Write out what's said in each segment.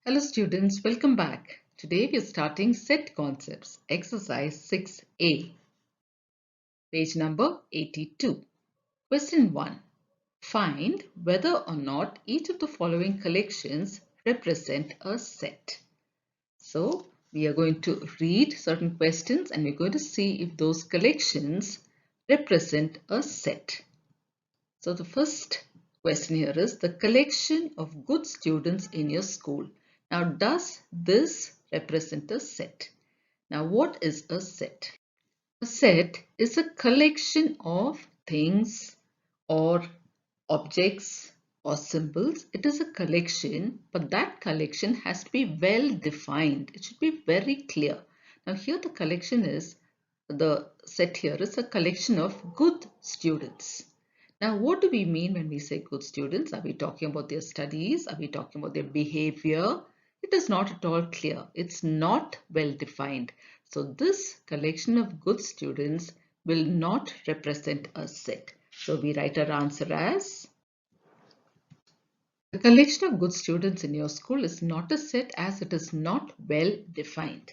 Hello students, welcome back. Today we are starting set concepts, exercise 6a, page number 82. Question 1. Find whether or not each of the following collections represent a set. So we are going to read certain questions and we're going to see if those collections represent a set. So the first question here is the collection of good students in your school. Now, does this represent a set? Now, what is a set? A set is a collection of things or objects or symbols. It is a collection, but that collection has to be well defined. It should be very clear. Now, here the set here is a collection of good students. Now, what do we mean when we say good students? Are we talking about their studies? Are we talking about their behavior? It is not at all clear. It's not well defined. So this collection of good students will not represent a set. So we write our answer as the collection of good students in your school is not a set as it is not well defined.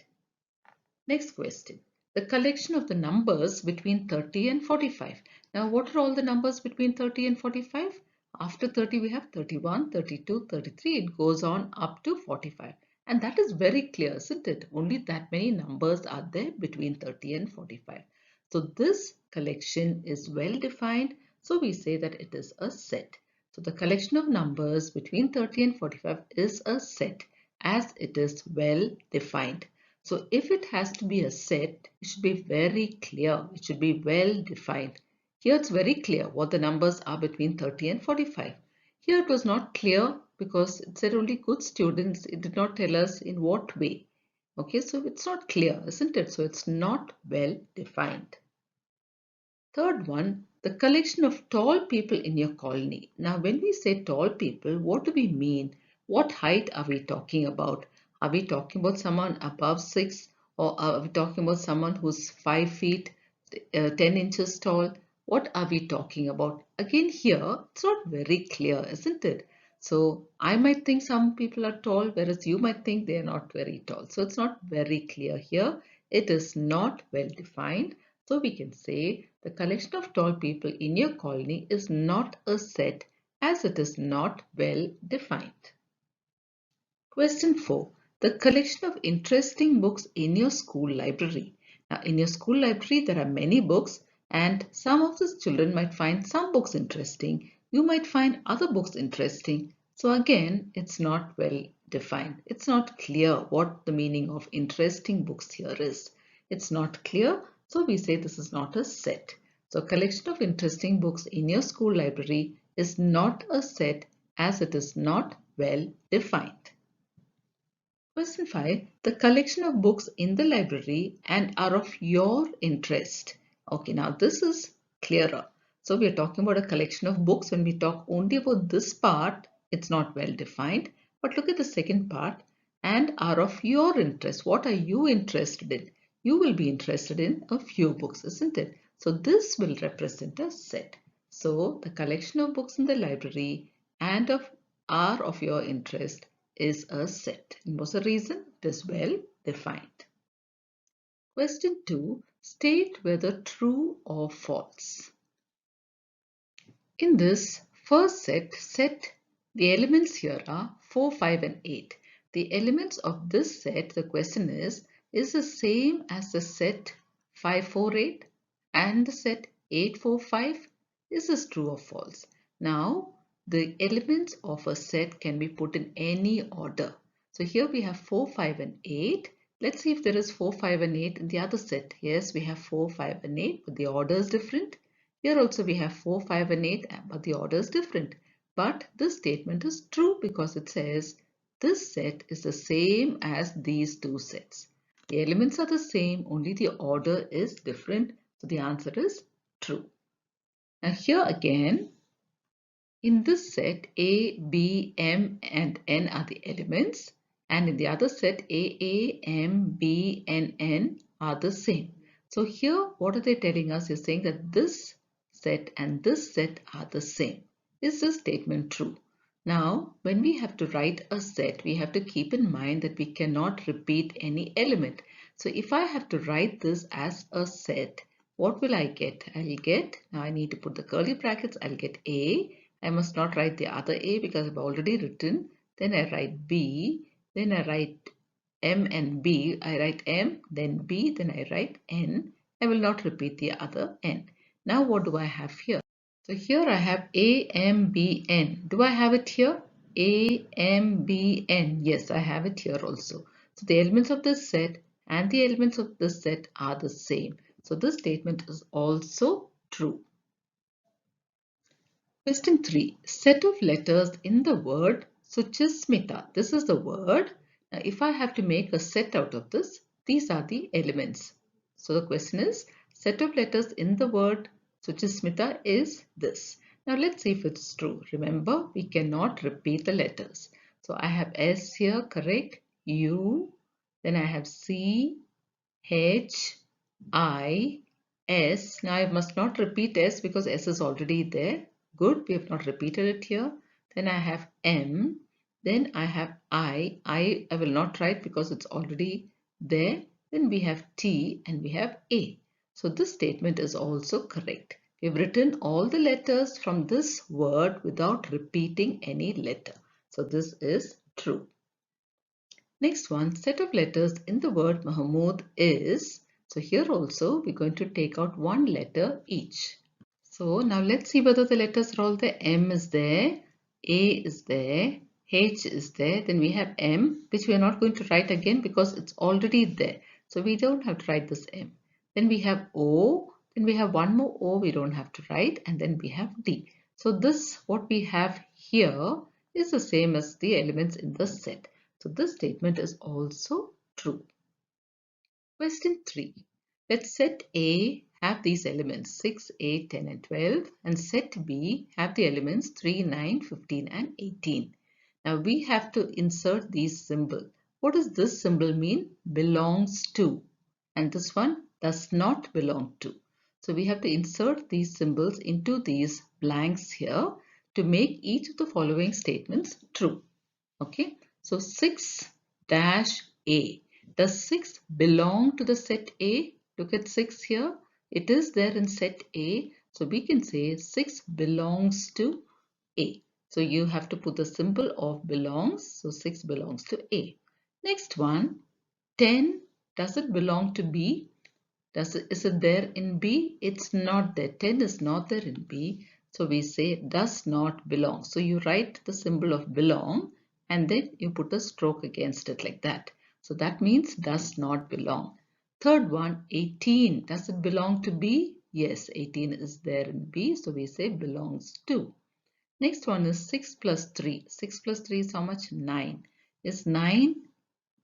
Next question. The collection of the numbers between 30 and 45. Now, what are all the numbers between 30 and 45? After 30, we have 31, 32, 33. It goes on up to 45. And that is very clear, isn't it? Only that many numbers are there between 30 and 45. So this collection is well defined. So we say that it is a set. So the collection of numbers between 30 and 45 is a set as it is well defined. So if it has to be a set, it should be very clear. It should be well defined. Here it's very clear what the numbers are between 30 and 45. Here it was not clear because it said only good students. It did not tell us in what way. Okay, so it's not clear, isn't it? So it's not well defined. Third one, the collection of tall people in your colony. Now, when we say tall people, what do we mean? What height are we talking about? Are we talking about someone above 6 or are we talking about someone who's 5 feet, 10 inches tall? What are we talking about? Again, here, it's not very clear, isn't it? So, I might think some people are tall, whereas you might think they are not very tall. So, it's not very clear here. It is not well defined. So we can say the collection of tall people in your colony is not a set as it is not well defined. Question 4. The collection of interesting books in your school library. Now in your school library there are many books and some of the children might find some books interesting. You might find other books interesting. So again it's not well defined. It's not clear what the meaning of interesting books here is. It's not clear, so we say this is not a set. So collection of interesting books in your school library is not a set as it is not well defined. Question 5. The collection of books in the library and are of your interest. Okay, now this is clearer. So we are talking about a collection of books. When we talk only about this part, it's not well defined. But look at the second part and are of your interest. What are you interested in? You will be interested in a few books, isn't it? So this will represent a set. So the collection of books in the library and are of your interest is a set. And what's the reason? It is well defined. Question 2. State whether true or false. In this first set, the elements here are 4, 5 and 8. The elements of this set, the question is the same as the set 5, 4, 8 and the set 8, 4, 5? Is this true or false? Now, the elements of a set can be put in any order. So here we have 4, 5 and 8. Let's see if there is 4, 5 and 8 in the other set. Yes, we have 4, 5 and 8, but the order is different. Here also we have 4, 5 and 8, but the order is different. But this statement is true because it says this set is the same as these two sets. The elements are the same, only the order is different. So the answer is true. Now here again, in this set, A, B, M and N are the elements. And in the other set, A, M, B and N are the same. So here, what are they telling us? They're saying that this set and this set are the same. Is this statement true? Now, when we have to write a set, we have to keep in mind that we cannot repeat any element. So if I have to write this as a set, what will I get? I'll get, now I need to put the curly brackets, I'll get A. I must not write the other A because I've already written. Then I write B. Then I write M and B. I write M, then B, then I write N. I will not repeat the other N. Now what do I have here? So here I have A, M, B, N. Do I have it here? A, M, B, N. Yes, I have it here also. So the elements of this set and the elements of this set are the same. So this statement is also true. Question 3. Set of letters in the word Suchismita. This is the word. Now if I have to make a set out of this, these are the elements. So the question is, set of letters in the word Suchismita is this. Now let's see if it's true. Remember, we cannot repeat the letters. So I have S here, correct? U, then I have C, H, I, S. Now I must not repeat S because S is already there. Good, we have not repeated it here. Then I have M. Then I have I. I will not write because it's already there. Then we have T and we have A. So this statement is also correct. We've written all the letters from this word without repeating any letter. So this is true. Next one, set of letters in the word Mahmood is, so here also we're going to take out one letter each. So now let's see whether the letters are all there. M is there, A is there, H is there, then we have M, which we are not going to write again because it's already there. So we don't have to write this M. Then we have O, then we have one more O we don't have to write, and then we have D. So this, what we have here, is the same as the elements in the set. So this statement is also true. Question 3. Let set A have these elements 6, 8, 10 and 12 and set B have the elements 3, 9, 15 and 18. Now we have to insert these symbols. What does this symbol mean? Belongs to. And this one does not belong to. So we have to insert these symbols into these blanks here to make each of the following statements true. Okay, so 6 dash A. Does 6 belong to the set A? Look at 6 here. It is there in set A. So we can say 6 belongs to A. So you have to put the symbol of belongs. So 6 belongs to A. Next one, 10. Does it belong to B? Is it there in B? It's not there. 10 is not there in B. So we say does not belong. So you write the symbol of belong and then you put a stroke against it like that. So that means does not belong. Third one, 18. Does it belong to B? Yes, 18 is there in B. So we say belongs to. Next one is 6 plus 3. 6 plus 3 is how much? 9. Is 9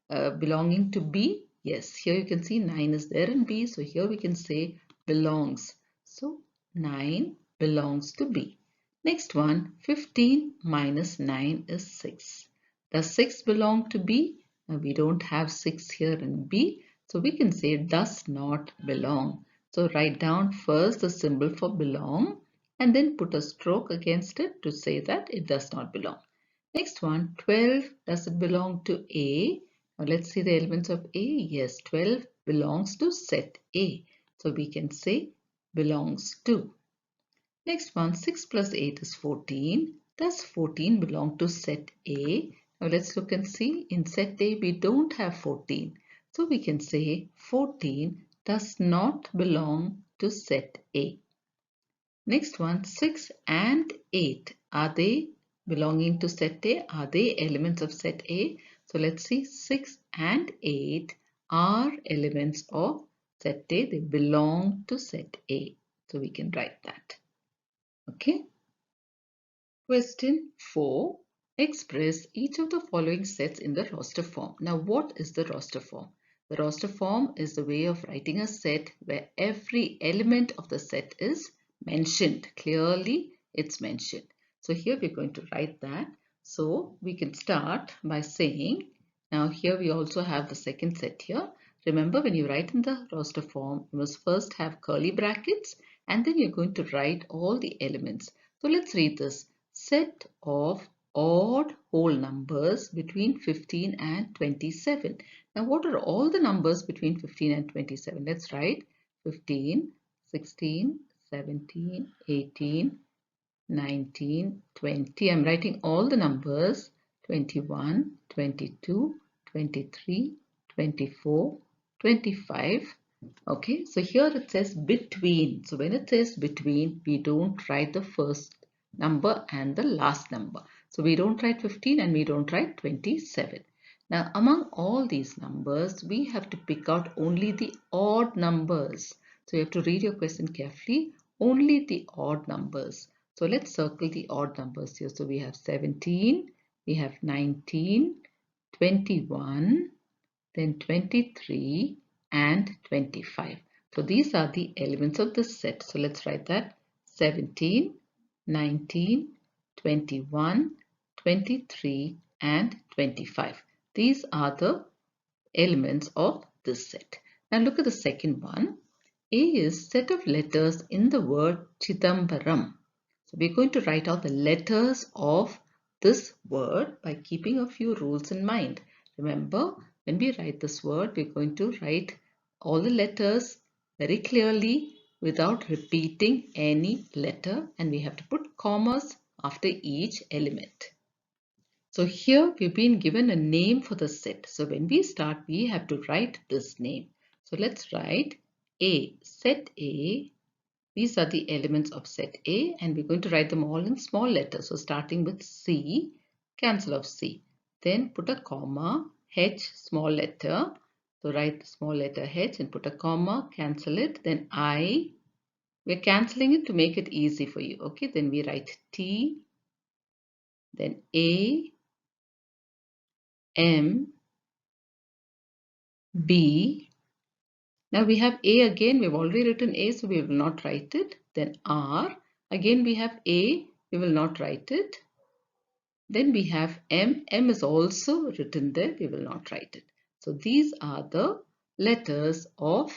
belonging to B? Yes, here you can see 9 is there in B. So here we can say belongs. So 9 belongs to B. Next one, 15 minus 9 is 6. Does 6 belong to B? Now we don't have 6 here in B. So we can say does not belong. So write down first the symbol for belong and then put a stroke against it to say that it does not belong. Next one, 12, does it belong to A? Now let's see the elements of A. Yes, 12 belongs to set A. So we can say belongs to. Next one, 6 plus 8 is 14. Does 14 belong to set A? Now let's look and see. In set A, we don't have 14. So we can say 14 does not belong to set A. Next one, 6 and 8. Are they belonging to set A? Are they elements of set A? So let's see, 6 and 8 are elements of set A. They belong to set A. So we can write that. Okay. Question 4. Express each of the following sets in the roster form. Now what is the roster form? The roster form is the way of writing a set where every element of the set is mentioned. Clearly it's mentioned. So here we're going to write that. So we can start by saying, now here we also have the second set here. Remember, when you write in the roster form, you must first have curly brackets and then you're going to write all the elements. So let's read this. Set of odd whole numbers between 15 and 27. Now, what are all the numbers between 15 and 27? Let's write 15, 16, 17, 18, 19, 20. I'm writing all the numbers 21, 22, 23, 24, 25. Okay, so here it says between. So when it says between, we don't write the first number and the last number. So we don't write 15 and we don't write 27. Now among all these numbers, we have to pick out only the odd numbers. So you have to read your question carefully. Only the odd numbers. So let's circle the odd numbers here. So we have 17, we have 19, 21, then 23 and 25. So these are the elements of this set. So let's write that 17, 19, 21, 23 and 25. These are the elements of this set. Now look at the second one. A is set of letters in the word Chidambaram. So we're going to write out the letters of this word by keeping a few rules in mind. Remember, when we write this word, we're going to write all the letters very clearly without repeating any letter, and we have to put commas after each element. So here we've been given a name for the set. So when we start, we have to write this name. So let's write A, set A. These are the elements of set A, and we're going to write them all in small letters. So starting with C, cancel off C. Then put a comma, H, small letter. So write the small letter H and put a comma, cancel it. Then I, we're cancelling it to make it easy for you. Okay, then we write T, then A, M, B. Now we have A again. We've already written A, so we will not write it. Then R. Again we have A. We will not write it. Then we have M. M is also written there. We will not write it. So these are the letters of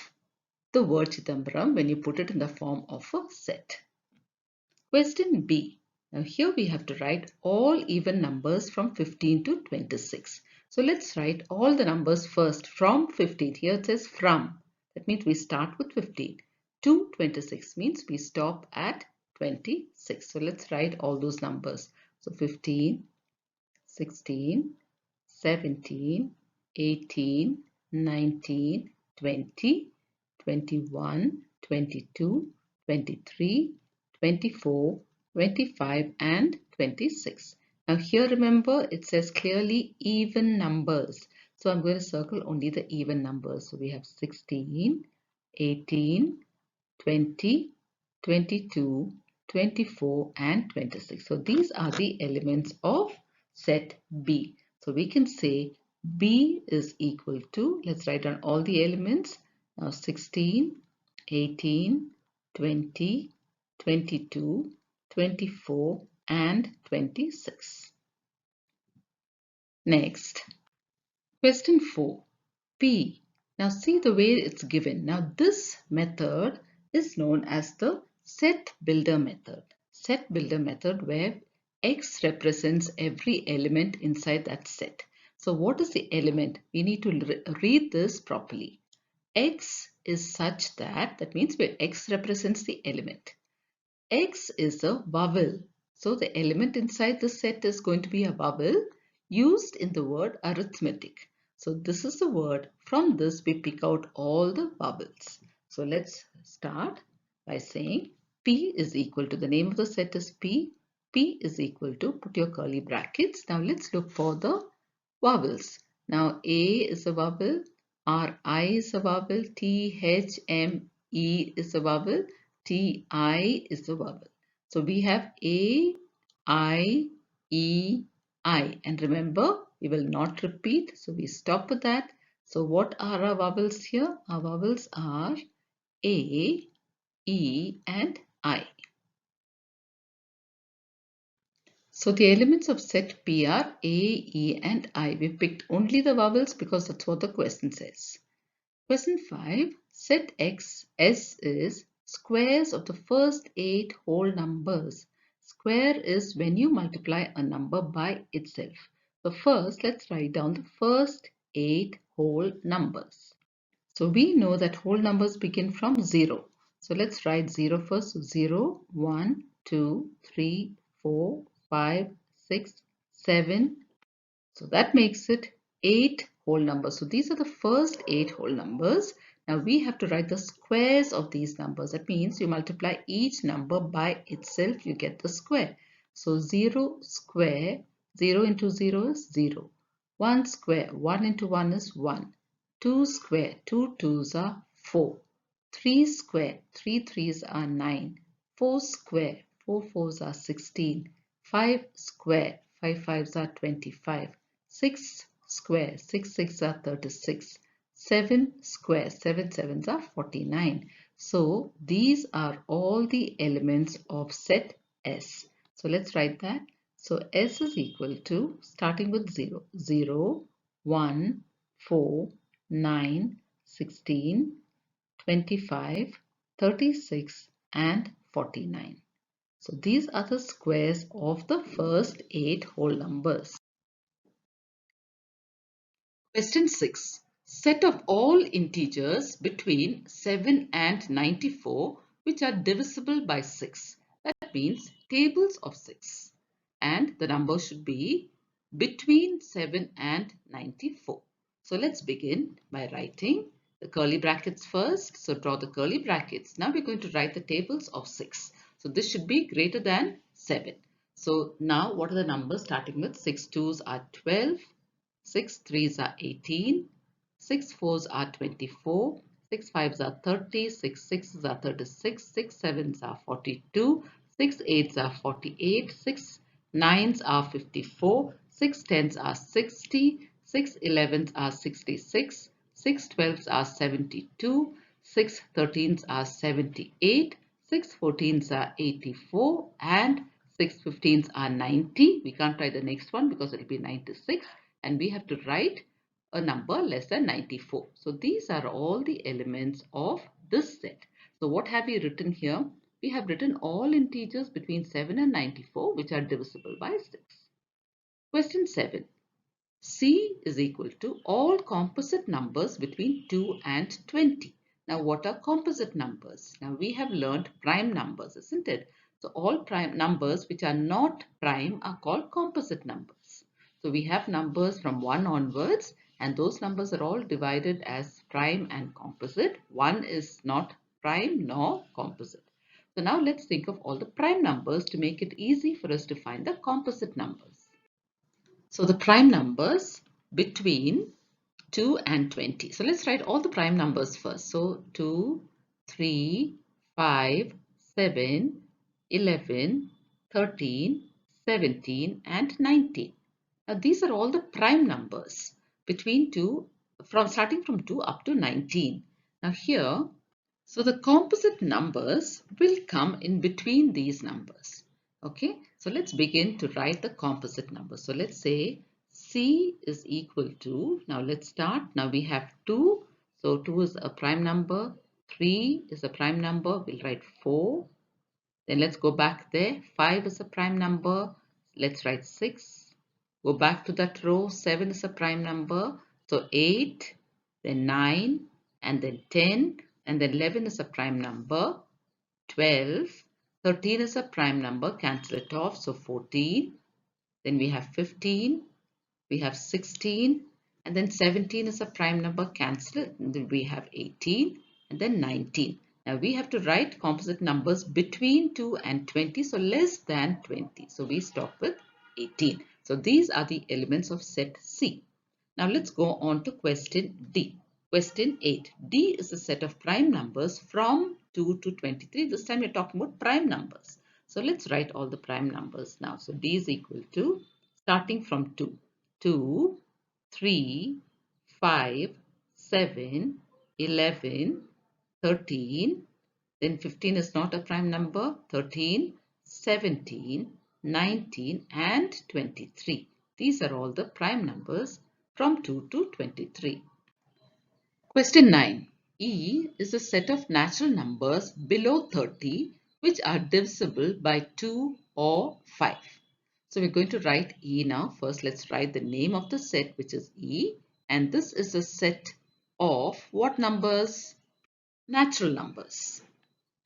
the word Chidambaram when you put it in the form of a set. Question B. Now here we have to write all even numbers from 15 to 26. So let's write all the numbers first from 15. Here it says from. That means we start with 15. To 26 means we stop at 26. So let's write all those numbers. So 15, 16, 17, 18, 19, 20, 21, 22, 23, 24, 25 and 26. Now here remember it says clearly even numbers. So I'm going to circle only the even numbers. So we have 16, 18, 20, 22, 24 and 26. So these are the elements of set B. So we can say B is equal to, let's write down all the elements. Now 16, 18, 20, 22, 24 and 26. Next, question 4. P. Now see the way it's given. Now this method is known as the set builder method. Set builder method where X represents every element inside that set. So what is the element? We need to read this properly. X is such that means where X represents the element. X is a vowel. So the element inside the set is going to be a vowel used in the word arithmetic. So this is the word. From this we pick out all the vowels. So let's start by saying P is equal to, the name of the set is P. P is equal to, put your curly brackets. Now let's look for the vowels. Now A is a vowel, R I is a vowel, T H M E is a vowel, T I is a vowel. So we have A, I, E, I. And remember, we will not repeat. So we stop with that. So what are our vowels here? Our vowels are A, E and I. So the elements of set P are A, E and I. We picked only the vowels because that's what the question says. Question 5. Set X, S is squares of the first 8 whole numbers Square is when you multiply a number by itself. So first, let's write down the first 8 whole numbers. So we know that whole numbers begin from 0. So let's write 0 first. So 0, 1, 2, 3, 4, 5, 6, 7. So that makes it 8 whole numbers. So these are the first 8 whole numbers. Now we have to write the squares of these numbers. That means you multiply each number by itself, you get the square. So 0 square, 0 into 0 is 0. 1 square, 1 into 1 is 1. 2 square, 2 twos are 4. 3 square, 3 threes are 9. 4 square, 4 fours are 16. 5 square, 5 fives are 25. 6 square, 6 six are 36. 7 square, 7 sevens are 49. So these are all the elements of set S. So let's write that. So S is equal to, starting with 0, 0, 1, 4, 9, 16, 25, 36 and 49. So these are the squares of the first 8 whole numbers. Question 6. Set of all integers between 7 and 94 which are divisible by 6. That means tables of 6. And the number should be between 7 and 94. So let's begin by writing the curly brackets first. So draw the curly brackets. Now we're going to write the tables of 6. So this should be greater than 7. So now what are the numbers starting with? 6 twos are 12. 6 threes are 18, 6 fours are 24, 6 fives are 30, 6 sixes are 36, 6 sevens are 42, 6 eights are 48, 6 nines are 54, 6 tens are 60, 6 elevens are 66, 6 twelves are 72, 6 13s are 78, 6 14s are 84 and 6 15s are 90. We can't write the next one because it will be 96. And we have to write a number less than 94. So these are all the elements of this set. So what have we written here? We have written all integers between 7 and 94 which are divisible by 6. Question 7. C is equal to all composite numbers between 2 and 20. Now what are composite numbers? Now we have learned prime numbers, isn't it? So all prime numbers which are not prime are called composite numbers. So we have numbers from 1 onwards and those numbers are all divided as prime and composite. 1 is not prime nor composite. So now let's think of all the prime numbers to make it easy for us to find the composite numbers. So the prime numbers between 2 and 20. So let's write all the prime numbers first. So 2, 3, 5, 7, 11, 13, 17 and 19. Now these are all the prime numbers between 2, starting from 2 up to 19. Now here, so the composite numbers will come in between these numbers. Okay, so let's begin to write the composite numbers. So let's say C is equal to, now let's start. Now we have 2. So 2 is a prime number. 3 is a prime number. We'll write 4. Then let's go back there. 5 is a prime number. Let's write 6. Go back to that row. 7 is a prime number. So 8, then 9, and then 10, and then 11 is a prime number. 12, 13 is a prime number. Cancel it off. So 14. Then we have 15. We have 16. And then 17 is a prime number. Cancel it. And then we have 18. And then 19. Now we have to write composite numbers between 2 and 20, so less than 20. So we stop with 18. So these are the elements of set C. Now let's go on to question D. Question 8. D is a set of prime numbers from 2 to 23. This time we're talking about prime numbers. So let's write all the prime numbers now. So D is equal to, starting from 2, 2, 3, 5, 7, 11, 13, then 15 is not a prime number, 13, 17, 19 and 23. These are all the prime numbers from 2 to 23. Question 9. E is a set of natural numbers below 30 which are divisible by 2 or 5. So we're going to write E now. First, let's write the name of the set, which is E. And this is a set of what numbers? Natural numbers.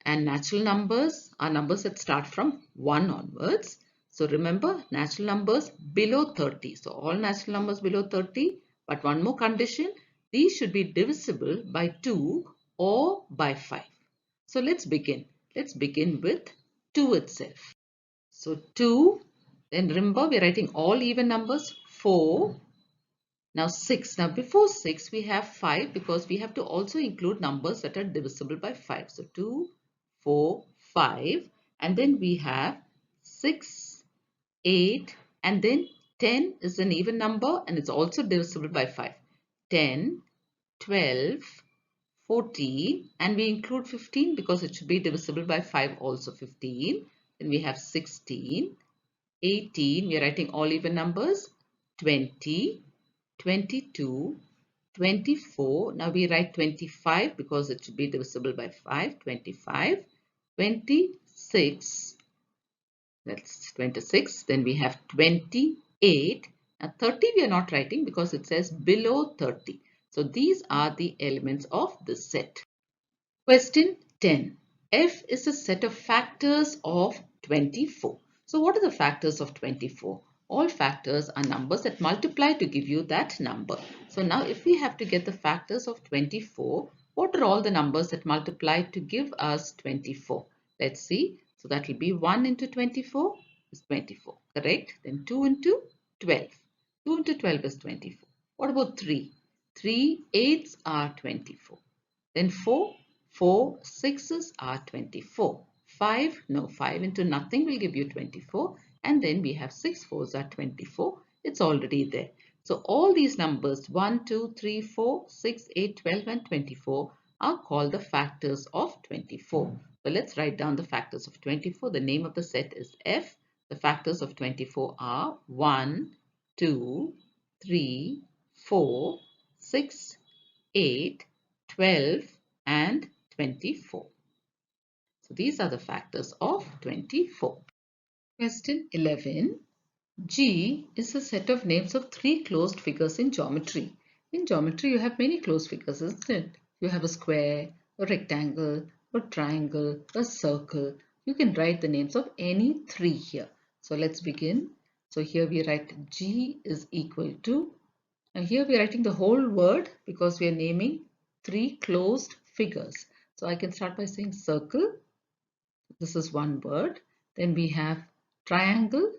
And natural numbers are numbers that start from 1 onwards. So remember, natural numbers below 30. So all natural numbers below 30. But one more condition, these should be divisible by 2 or by 5. So let's begin. Let's begin with 2 itself. So 2, then remember we're writing all even numbers, 4, now 6. Now before 6 we have 5 because we have to also include numbers that are divisible by 5. So 2, 4, 5, and then we have 6, 8, and then 10 is an even number and it's also divisible by 5. 10, 12, 14, and we include 15 because it should be divisible by 5 also. 15. Then we have 16, 18, we are writing all even numbers, 20, 22, 24. Now we write 25 because it should be divisible by 5, 25, 26, that's 26. Then we have 28. Now 30 we are not writing because it says below 30. So these are the elements of this set. Question 10. F is a set of factors of 24. So what are the factors of 24? All factors are numbers that multiply to give you that number. So now if we have to get the factors of 24, what are all the numbers that multiply to give us 24? Let's see. So that will be 1 into 24 is 24, correct? Then 2 into 12. 2 into 12 is 24. What about 3? 3 eighths are 24. Then 4 sixes are 24. 5, no, 5 into nothing will give you 24. And then we have 6 fours are 24. It's already there. So all these numbers 1, 2, 3, 4, 6, 8, 12 and 24 are called the factors of 24. So let's write down the factors of 24. The name of the set is F. The factors of 24 are 1, 2, 3, 4, 6, 8, 12 and 24. So these are the factors of 24. Question 11. G is a set of names of 3 closed figures in geometry. In geometry, you have many closed figures, isn't it? You have a square, a rectangle, a triangle, a circle. You can write the names of any 3 here. So let's begin. So here we write G is equal to, and here we are writing the whole word because we are naming 3 closed figures. So I can start by saying circle. This is one word. Then we have triangle.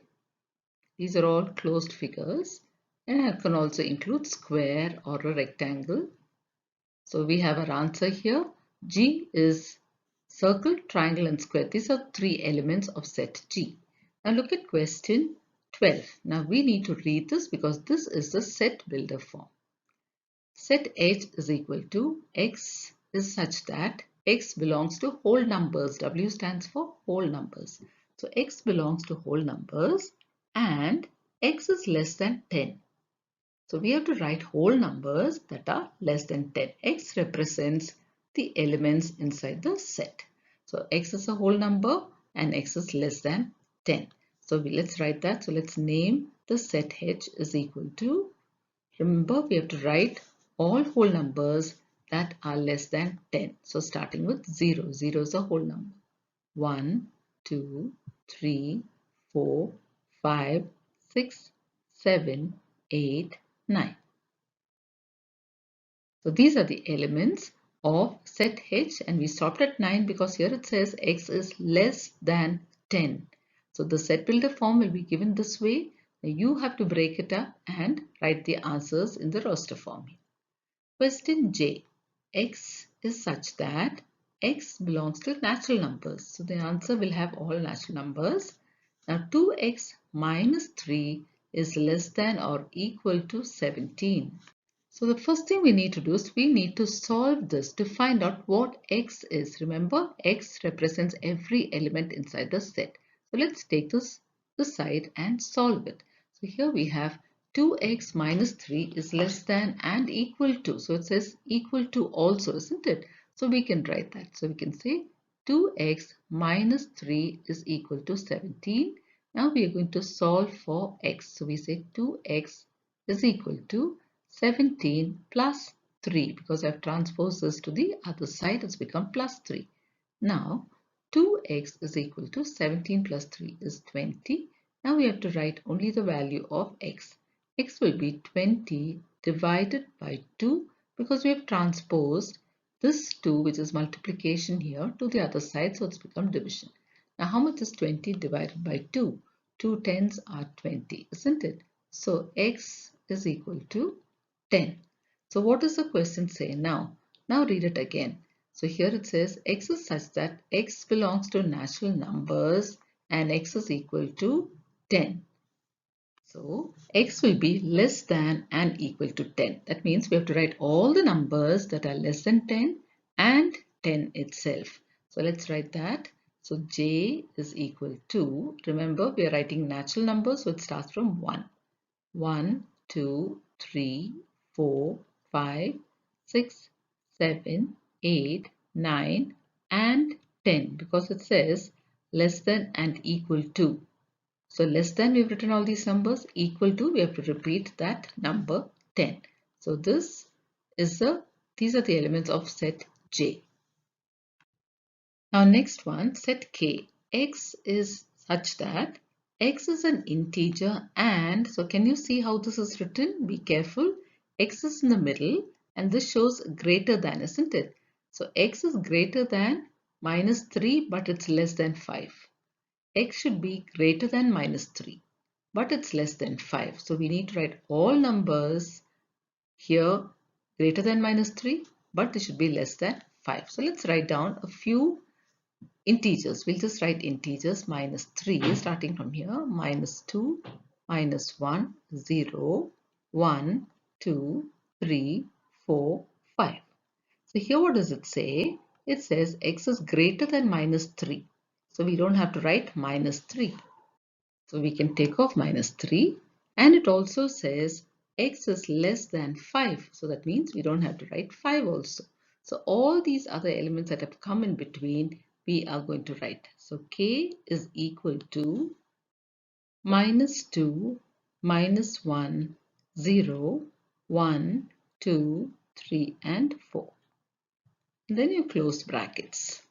These are all closed figures. And I can also include square or a rectangle. So we have our answer here. G is circle, triangle and square. These are 3 elements of set G. Now look at question 12. Now we need to read this because this is the set builder form. Set H is equal to X is such that X belongs to whole numbers. W stands for whole numbers. So X belongs to whole numbers and X is less than 10. So we have to write whole numbers that are less than 10. X represents the elements inside the set. So X is a whole number and X is less than 10. So let's write that. So let's name the set H is equal to, remember we have to write all whole numbers that are less than 10. So starting with 0. 0 is a whole number. 1, 2, 3, 4, 5, 6, 7, 8, 9. So these are the elements of set H and we stopped at 9 because here it says X is less than 10. So the set builder form will be given this way. You have to break it up and write the answers in the roster form. Question J. X is such that X belongs to natural numbers. So the answer will have all natural numbers. Now 2x minus 3 is less than or equal to 17. So the first thing we need to do is we need to solve this to find out what X is. Remember, X represents every element inside the set. So let's take this side and solve it. So here we have 2x minus 3 is less than and equal to. So it says equal to also, isn't it? So we can write that. So we can say 2x minus 3 is equal to 17. Now we are going to solve for x. So we say 2x is equal to 17 plus 3, because I've transposed this to the other side, it's become plus 3. Now 2x is equal to 17 plus 3 is 20. Now we have to write only the value of x. X will be 20 divided by 2, because we have transposed this 2, which is multiplication here, to the other side, so it's become division. Now how much is 20 divided by 2? 2 tens are 20, isn't it? So x is equal to 10. So what does the question say now? Now read it again. So here it says x is such that x belongs to natural numbers and x is equal to 10. So x will be less than and equal to 10. That means we have to write all the numbers that are less than 10 and 10 itself. So let's write that. So j is equal to, remember we are writing natural numbers, so it starts from 1. 1, 2, 3, 4, 5, 6, 7, 8, 9 and 10, because it says less than and equal to. So less than, we've written all these numbers, equal to, we have to repeat that number 10. So these are the elements of set J. Now next one, set K. X is such that X is an integer and, so can you see how this is written? Be careful. X is in the middle and this shows greater than, isn't it? So X is greater than minus 3, but it's less than 5. X should be greater than minus 3, but it's less than 5. So we need to write all numbers here greater than minus 3, but they should be less than 5. So let's write down a few integers. We'll just write integers. Minus 3 starting from here, minus 2, minus 1, 0, 1, 2, 3, 4, 5. So here what does it say? It says x is greater than minus 3. So we don't have to write minus 3. So we can take off minus 3, and it also says x is less than 5. So that means we don't have to write 5 also. So all these other elements that have come in between, we are going to write. So k is equal to minus 2, minus 1, 0, 1, 2, 3 and 4. And then you close brackets.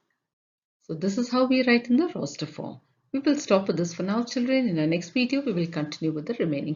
So this is how we write in the roster form. We will stop with this for now, children. In our next video, we will continue with the remaining